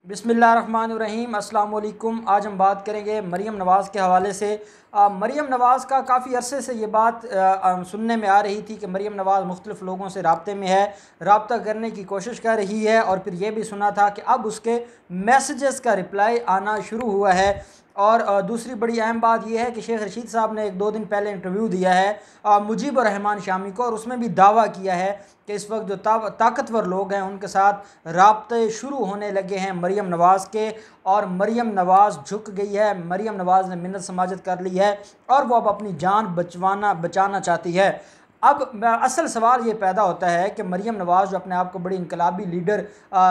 बिस्मिल्लाहिर्रहमानिर्रहीम अस्सलाम वालेकुम। आज हम बात करेंगे मरीम नवाज़ के हवाले से। मरीम नवाज़ का काफ़ी अरसे से ये बात सुनने में आ रही थी कि मरीम नवाज़ मुख्तलिफ़ लोगों से रब्ते में है, रब्ता करने की कोशिश कर रही है, और फिर ये भी सुना था कि अब उसके मैसेजेस का रिप्लाई आना शुरू हुआ है। और दूसरी बड़ी अहम बात यह है कि शेख रशीद साहब ने एक दो दिन पहले इंटरव्यू दिया है मुजीबर रहमान शामी को, और उसमें भी दावा किया है कि इस वक्त जो ताकतवर लोग हैं उनके साथ राब्ते शुरू होने लगे हैं मरीम नवाज़ के, और मरीम नवाज़ झुक गई है। मरीम नवाज़ ने मिन्नत समाजत कर ली है और वो अब अपनी जान बचाना चाहती है। अब असल सवाल ये पैदा होता है कि मरीम नवाज़ जो अपने आप को बड़ी इनकलाबी लीडर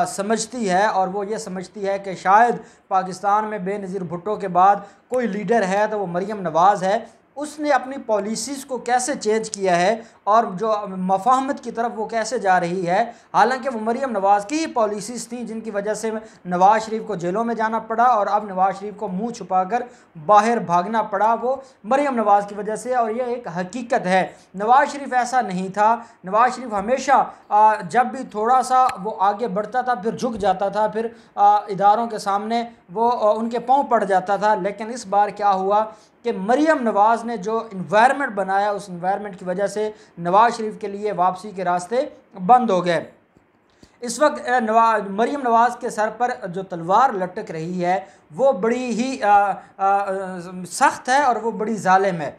समझती है, और वो ये समझती है कि शायद पाकिस्तान में बेनज़ीर भुट्टो के बाद कोई लीडर है तो वो मरीम नवाज़ है। उसने अपनी पॉलिसीज़ को कैसे चेंज किया है और जो मफाहमत की तरफ वो कैसे जा रही है, हालांकि वो मरीम नवाज़ की ही पॉलिसीज़ थी जिनकी वजह से नवाज़ शरीफ को जेलों में जाना पड़ा, और अब नवाज़ शरीफ को मुंह छुपाकर बाहर भागना पड़ा, वो मरीम नवाज़ की वजह से। और ये एक हकीकत है, नवाज़ शरीफ ऐसा नहीं था। नवाज़ शरीफ हमेशा जब भी थोड़ा सा वो आगे बढ़ता था फिर झुक जाता था, फिर इदारों के सामने वो उनके पाँव पड़ जाता था। लेकिन इस बार क्या हुआ कि मरीम नवाज़ ने जो इन्वायरमेंट बनाया, उस इन्वायरमेंट की वजह से नवाज़ शरीफ के लिए वापसी के रास्ते बंद हो गए। इस वक्त मरीम नवाज़ के सर पर जो तलवार लटक रही है वो बड़ी ही सख्त है और वो बड़ी जालिम है।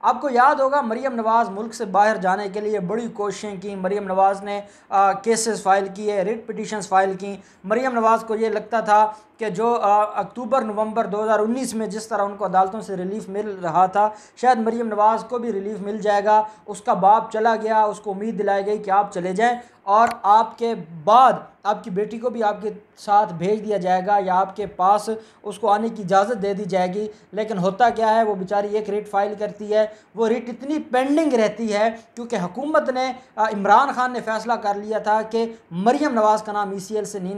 आपको याद होगा मरीम नवाज़ मुल्क से बाहर जाने के लिए बड़ी कोशिशें की। मरीम नवाज़ ने केसेस फ़ाइल किए, रिट पिटिशंस फ़ाइल की। मरीम नवाज़ को ये लगता था कि जो अक्टूबर नवंबर 2019 में जिस तरह उनको अदालतों से रिलीफ़ मिल रहा था, शायद मरीम नवाज़ को भी रिलीफ़ मिल जाएगा। उसका बाप चला गया, उसको उम्मीद दिलाई गई कि आप चले जाएं और आपके बाद आपकी बेटी को भी आपके साथ भेज दिया जाएगा या आपके पास उसको आने की इजाज़त दे दी जाएगी। लेकिन होता क्या है, वो बेचारी एक रिट फाइल करती है, वो रिट इतनी पेंडिंग रहती है क्योंकि हुकूमत ने इमरान खान ने फ़ैसला कर लिया था कि मरीम नवाज़ का नाम ECL से नहीं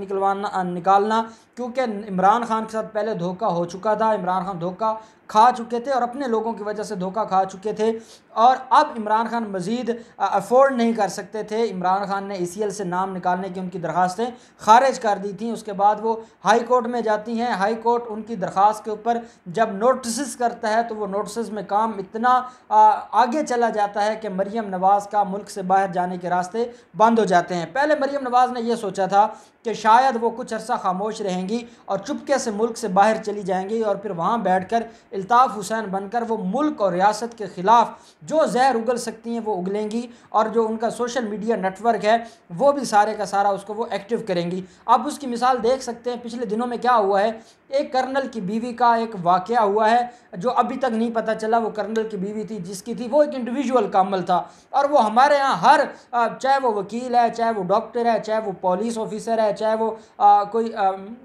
निकालना, क्योंकि इमरान खान के साथ पहले धोखा हो चुका था। इमरान खान धोखा खा चुके थे और अपने लोगों की वजह से धोखा खा चुके थे, और अब इमरान खान मज़ीद अफोर्ड नहीं कर सकते थे। इमरान खान ने ECL से नाम निकालने की उनकी दरख्वास्तें खारिज कर दी थी। उसके बाद वो हाई कोर्ट में जाती हैं। हाई कोर्ट उनकी दरख्वास्त के ऊपर जब नोटिस करता है तो वो नोटिस में काम इतना आगे चला जाता है कि मरीम नवाज़ का मुल्क से बाहर जाने के रास्ते बंद हो जाते हैं। पहले मरीम नवाज़ ने यह सोचा था कि शायद वो कुछ अरसा खामोश रहेंगी और चुपके से मुल्क से बाहर चली जाएंगी, और फिर वहाँ बैठकर इल्ताफ़ हुसैन बनकर वो मुल्क और रियासत के ख़िलाफ़ जो जहर उगल सकती हैं वो उगलेंगी, और जो उनका सोशल मीडिया नेटवर्क है वो भी सारे का सारा उसको वो एक्टिव करेंगी। आप उसकी मिसाल देख सकते हैं, पिछले दिनों में क्या हुआ है। एक कर्नल की बीवी का एक वाक़या हुआ है जो अभी तक नहीं पता चला वो कर्नल की बीवी थी जिसकी थी। वो एक इंडिविजुअल का अमल था, और वो हमारे यहाँ हर चाहे वो वकील है, चाहे वो डॉक्टर है, चाहे वो पुलिस ऑफिसर है, चाहे वो कोई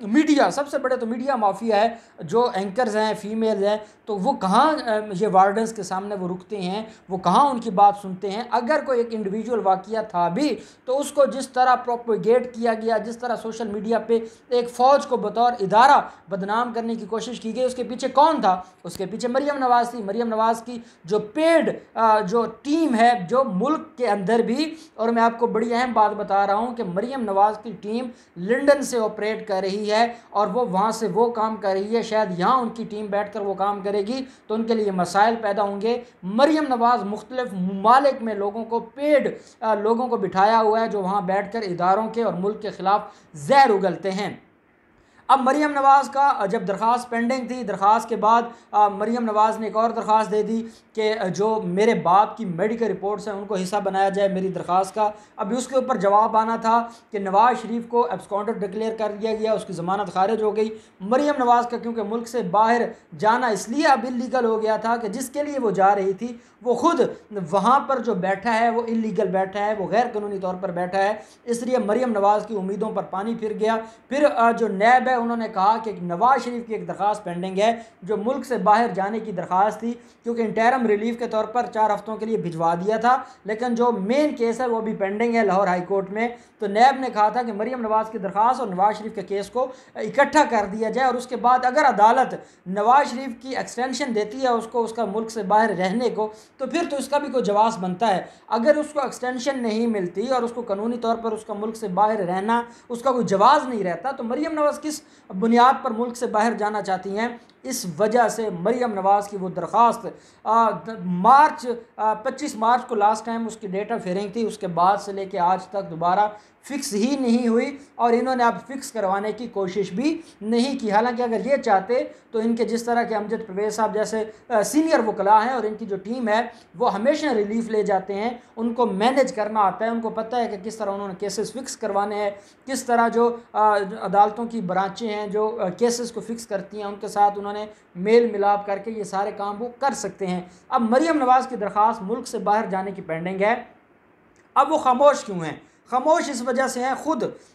मीडिया, सबसे बड़े तो मीडिया माफिया है, जो एंकर्स हैं फीमेल्स हैं, तो वो कहाँ ये वार्डन्स के सामने वो रुकते हैं, वो कहाँ उनकी बात सुनते हैं। अगर कोई एक इंडिविजुअल वाक़या था भी तो उसको जिस तरह प्रोपेगेट किया गया, जिस तरह सोशल मीडिया पे एक फ़ौज को बतौर इदारा बदनाम करने की कोशिश की गई, उसके पीछे कौन था? उसके पीछे मरीम नवाज़ थी। मरीम नवाज़ की जो पेड जो टीम है जो मुल्क के अंदर भी, और मैं आपको बड़ी अहम बात बता रहा हूँ कि मरीम नवाज़ की टीम लंदन से ऑपरेट कर रही है और वो वहाँ से वो काम कर रही है। शायद यहाँ उनकी टीम बैठ कर वो काम करेगी तो उनके लिए मसाइल पैदा होंगे। मरीम नवाज़ मुख्तलिफ ममालिक में लोगों को पेड लोगों को बिठाया हुआ है जो वहाँ बैठ कर इदारों के और मुल्क के ख़िलाफ़ जहर उगलते हैं। अब मरीम नवाज़ का जब दरख्वास्त पेंडिंग थी, दरख्वास्त के बाद मरीम नवाज़ ने एक और दरख्वास्त दे दी कि जो मेरे बाप की मेडिकल रिपोर्ट्स हैं उनको हिस्सा बनाया जाए मेरी दरख्वास्त का। अभी उसके ऊपर जवाब आना था कि नवाज़ शरीफ को एब्सकॉन्डेड डिक्लेयर कर दिया गया, उसकी ज़मानत खारिज हो गई। मरीम नवाज़ का क्योंकि मुल्क से बाहर जाना इसलिए अब इलीगल हो गया था कि जिसके लिए वो जा रही थी वो खुद वहाँ पर जो बैठा है वो इलीगल बैठा है, वो गैर कानूनी तौर पर बैठा है, इसलिए मरीम नवाज़ की उम्मीदों पर पानी फिर गया। फिर जो नैब है उन्होंने कहा कि नवाज़ शरीफ की एक दरख्वास्त पेंडिंग है जो मुल्क से बाहर जाने की दरख्वास्त थी, क्योंकि इंटरम रिलीफ के तौर पर 4 हफ्तों के लिए भिजवा दिया था, लेकिन जो मेन केस है वो भी पेंडिंग है लाहौर हाई कोर्ट में। तो नैब ने कहा था कि मरीम नवाज़ की दरख्वास्त और नवाज़ शरीफ के केस को इकट्ठा कर दिया जाए, और उसके बाद अगर अदालत नवाज़ शरीफ की एक्सटेंशन देती है उसको उसका मुल्क से बाहर रहने को, तो फिर तो इसका भी कोई जवाब बनता है। अगर उसको एक्सटेंशन नहीं मिलती और उसको कानूनी तौर पर उसका मुल्क से बाहर रहना उसका कोई जवाब नहीं रहता, तो मरीम नवाज़ किस बुनियाद पर मुल्क से बाहर जाना चाहती हैं। इस वजह से मरियम नवाज़ की वो दरख्वास्त मार्च 25 मार्च को लास्ट टाइम उसकी डेट ऑफ हियरिंग थी, उसके बाद से लेके आज तक दोबारा फ़िक्स ही नहीं हुई और इन्होंने अब फिक्स करवाने की कोशिश भी नहीं की। हालांकि अगर ये चाहते तो इनके जिस तरह के अमजद परवेज़ साहब जैसे सीनियर वकला हैं और इनकी जो टीम है वो हमेशा रिलीफ ले जाते हैं, उनको मैनेज करना आता है, उनको पता है कि किस तरह उन्होंने केसेस फ़िक्स करवाने हैं, किस तरह जो अदालतों की ब्रांचें हैं जो केसेस को फ़िक्स करती हैं उनके साथ उन्होंने मेल मिलाप करके ये सारे काम वो कर सकते हैं। अब मरियम नवाज़ की दरख्वास्त मुल्क से बाहर जाने की पेंडिंग है। अब वो खामोश क्यों हैं? खामोश इस वजह से हैं,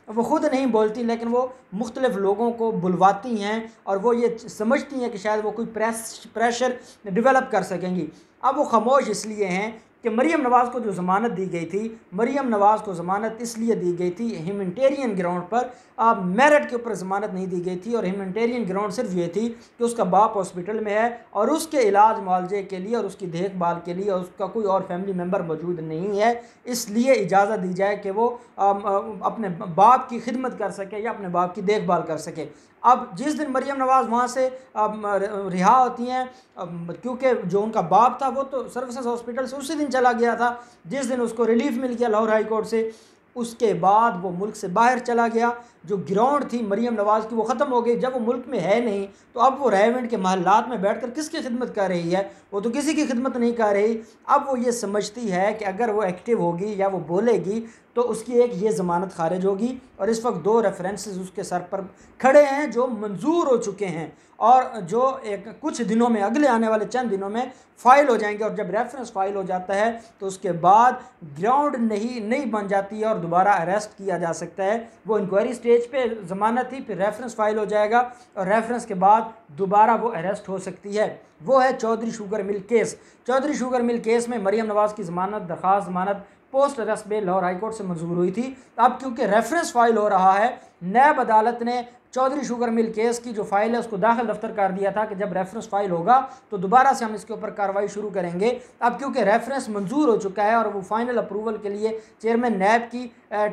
वो खुद नहीं बोलती लेकिन वो मुख्तलिफ लोगों को बुलवाती हैं और वो ये समझती हैं कि शायद वो कोई प्रेशर डेवलप कर सकेंगी। अब वो खामोश इसलिए हैं कि मरियम नवाज़ को जो ज़मानत दी गई थी, मरियम नवाज़ को ज़मानत इसलिए दी गई थी ह्यूमैनिटेरियन ग्राउंड पर, मेरिट के ऊपर ज़मानत नहीं दी गई थी। और ह्यूमैनिटेरियन ग्राउंड सिर्फ ये थी कि उसका बाप हॉस्पिटल में है और उसके इलाज मुआवजे के लिए और उसकी देखभाल के लिए और उसका कोई और फैमिली मेम्बर मौजूद नहीं है, इसलिए इजाज़त दी जाए कि वो अपने बाप की खिदमत कर सके या अपने बाप की देखभाल कर सके। अब जिस दिन मरियम नवाज़ वहाँ से रिहा होती हैं, क्योंकि जो उनका बाप था वो तो सर्विसेज हॉस्पिटल से उसी दिन चला गया था जिस दिन उसको रिलीफ मिल गया लाहौर हाई कोर्ट से, उसके बाद वो मुल्क से बाहर चला गया। जो ग्राउंड थी मरियम नवाज़ की वो ख़त्म हो गई। जब वो मुल्क में है नहीं तो अब वो रेवेंट के महल्लात में बैठकर किसकी खिदमत कर रही है? वो तो किसी की खिदमत नहीं कर रही। अब वो ये समझती है कि अगर वो एक्टिव होगी या वो बोलेगी तो उसकी एक ये ज़मानत खारिज होगी और इस वक्त 2 रेफरेंसेस उसके सर पर खड़े हैं जो मंजूर हो चुके हैं और जो एक कुछ दिनों में, अगले आने वाले चंद दिनों में फ़ाइल हो जाएंगे। और जब रेफरेंस फ़ाइल हो जाता है तो उसके बाद ग्राउंड नहीं बन जाती है और दोबारा अरेस्ट किया जा सकता है। वो इंक्वायरी स्टेज पे ज़मानत थी, फिर रेफरेंस फ़ाइल हो जाएगा और रेफरेंस के बाद दोबारा वो अरेस्ट हो सकती है। वो है Chaudhary sugar mill case. Chaudhary sugar mill case में मरियम नवाज़ की ज़मानत post arrest bail Lahore high court से मंजूर हुई थी। अब क्योंकि रेफरेंस फ़ाइल हो रहा है, नैब अदालत ने चौधरी शुगर मिल केस की जो फ़ाइल है उसको दाखिल दफ्तर कर दिया था कि जब रेफरेंस फ़ाइल होगा तो दोबारा से हम इसके ऊपर कार्रवाई शुरू करेंगे। अब क्योंकि रेफरेंस मंजूर हो चुका है और वो फाइनल अप्रूवल के लिए चेयरमैन नैब की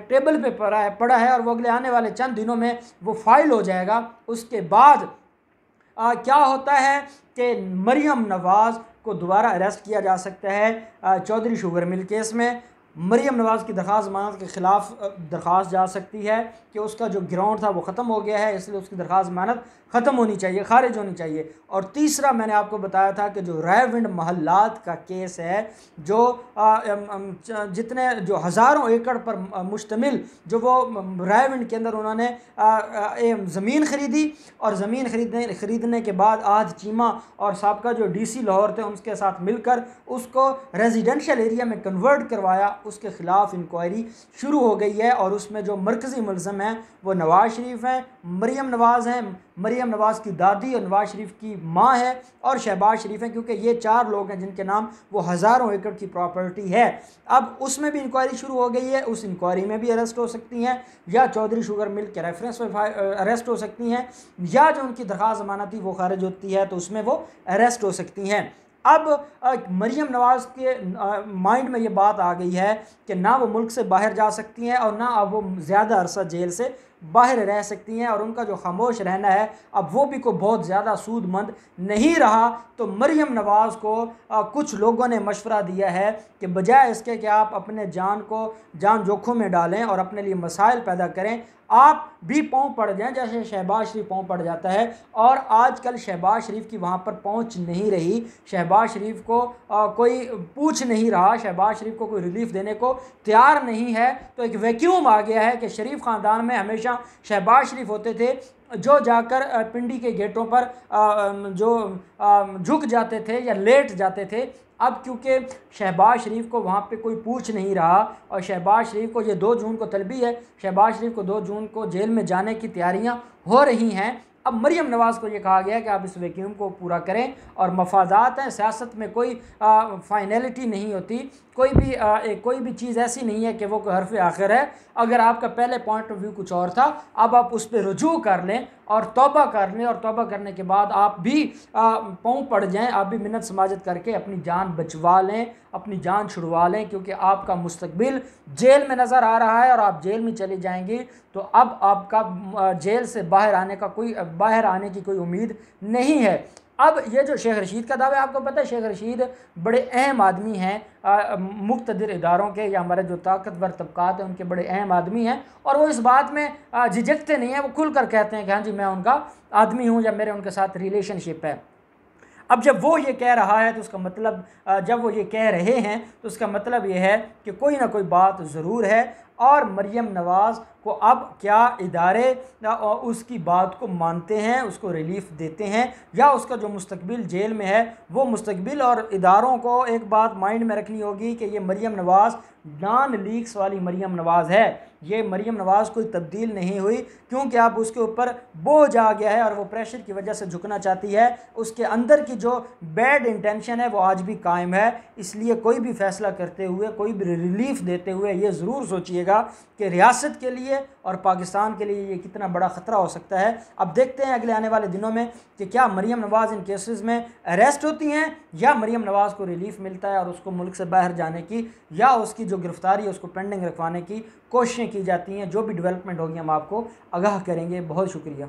टेबल पे पड़ा है और वो अगले आने वाले चंद दिनों में वो फ़ाइल हो जाएगा। उसके बाद क्या होता है कि मरियम नवाज़ को दोबारा अरेस्ट किया जा सकता है चौधरी शुगर मिल केस में। मरियम नवाज़ की दरख्वास्त ज़मानत के ख़िलाफ़ दरख्वास्त जा सकती है कि उसका जो ग्राउंड था वो ख़त्म हो गया है, इसलिए उसकी दरख्वास्त ज़मानत ख़त्म होनी चाहिए, खारिज होनी चाहिए। और तीसरा मैंने आपको बताया था कि जो रेवेंट महल्लात का केस है, जो जितने जो हज़ारों एकड़ पर मुश्तमिल जो वो रेवेंट के अंदर उन्होंने ज़मीन ख़रीदी और ज़मीन ख़रीदने के बाद आज चीमा और साबका जो DC लाहौर थे उनके साथ मिलकर उसको रेजिडेंशियल एरिया में कन्वर्ट करवाया, उसके ख़िलाफ़ इंक्वायरी शुरू हो गई है। और उसमें जो मरकज़ी मुलज़म हैं वो नवाज़ शरीफ हैं, मरियम नवाज़ हैं, मरियम नवाज़ की दादी और नवाज़ शरीफ की माँ है और शहबाज शरीफ हैं, क्योंकि ये 4 लोग हैं जिनके नाम वो हज़ारों एकड़ की प्रॉपर्टी है। अब उसमें भी इंक्वायरी शुरू हो गई है, उस इंक्वायरी में भी अरेस्ट हो सकती हैं या चौधरी शुगर मिल के रेफरेंस में अरेस्ट हो सकती हैं, या जो उनकी दरख्वास्त ज़मानत थी वो खारिज होती है तो उसमें वो अरेस्ट हो सकती हैं। अब मरियम नवाज़ के माइंड में ये बात आ गई है कि ना वो मुल्क से बाहर जा सकती हैं और ना अब वो ज़्यादा अरसा जेल से बाहर रह सकती हैं और उनका जो खामोश रहना है अब वो भी कोई बहुत ज़्यादा सूदमंद नहीं रहा। तो मरियम नवाज़ को कुछ लोगों ने मशवरा दिया है कि बजाय इसके कि आप अपने जान जोखिम में डालें और अपने लिए मसाइल पैदा करें, आप भी पाँव पड़ जाएं जैसे शहबाज शरीफ पाँव पड़ जाता है। और आजकल शहबाज शरीफ की वहाँ पर पहुँच नहीं रही, शहबाज शरीफ को कोई पूछ नहीं रहा, शहबाज शरीफ को कोई रिलीफ देने को तैयार नहीं है। तो एक वैक्यूम आ गया है कि शरीफ ख़ानदान में हमेशा शहबाज शरीफ होते थे जो जाकर पिंडी के गेटों पर झुक जाते थे या लेट जाते थे। अब क्योंकि शहबाज शरीफ को वहाँ पे कोई पूछ नहीं रहा और शहबाज शरीफ को ये 2 जून को तलबी है, शहबाज शरीफ को 2 जून को जेल में जाने की तैयारियाँ हो रही हैं। अब मरियम नवाज़ को ये कहा गया कि आप इस वैक्यूम को पूरा करें और मफादात हैं, सियासत में कोई फाइनलिटी नहीं होती, कोई भी चीज़ ऐसी नहीं है कि वो कोई हरफ आखिर है। अगर आपका पहले पॉइंट ऑफ व्यू कुछ और था, अब आप उस पर रुजू कर लें और तौबा कर लें, और तौबा करने के बाद आप भी पाँव पड़ जाएं, आप भी मिन्नत समाजत करके अपनी जान बचवा लें, अपनी जान छुड़वा लें, क्योंकि आपका मुस्तकबिल जेल में नज़र आ रहा है और आप जेल में चले जाएंगे तो अब आपका जेल से बाहर आने की कोई उम्मीद नहीं है। अब ये जो शेख रशीद का दावा है, आपको पता है शेख रशीद बड़े अहम आदमी हैं मुक़्तदिर इदारों के, या हमारे जो ताकतवर तबकात हैं उनके बड़े अहम आदमी हैं, और वो इस बात में झिझकते नहीं हैं, वो खुल कर कहते हैं कि हाँ जी मैं उनका आदमी हूँ या मेरे उनके साथ रिलेशनशिप है। अब जब वो ये कह रहा है तो उसका मतलब, जब वो ये कह रहे हैं तो उसका मतलब ये है कि कोई ना कोई बात ज़रूर है, और मरीम नवाज़ को अब क्या इदारे उसकी बात को मानते हैं, उसको रिलीफ देते हैं, या उसका जो मुस्तकबिल जेल में है वो मुस्तकबिल, और इदारों को एक बात माइंड में रखनी होगी कि ये मरीम नवाज़ नॉन लीक्स वाली मरीम नवाज़ है, ये मरीम नवाज़ कोई तब्दील नहीं हुई, क्योंकि अब उसके ऊपर बोझ आ गया है और वो प्रेशर की वजह से झुकना चाहती है। उसके अंदर की जो बैड इंटेंशन है वो आज भी कायम है। इसलिए कोई भी फ़ैसला करते हुए, कोई भी रिलीफ देते हुए ये ज़रूर सोचिएगा कि रियासत के लिए और पाकिस्तान के लिए ये कितना बड़ा ख़तरा हो सकता है। अब देखते हैं अगले आने वाले दिनों में कि क्या मरीम नवाज़ इन केसेस में अरेस्ट होती हैं, या मरीम नवाज़ को रिलीफ मिलता है और उसको मुल्क से बाहर जाने की या उसकी जो गिरफ़्तारी है उसको पेंडिंग रखवाने की कोशिशें की जाती हैं। जो भी डेवलपमेंट होगी हम आपको आगाह करेंगे। बहुत शुक्रिया।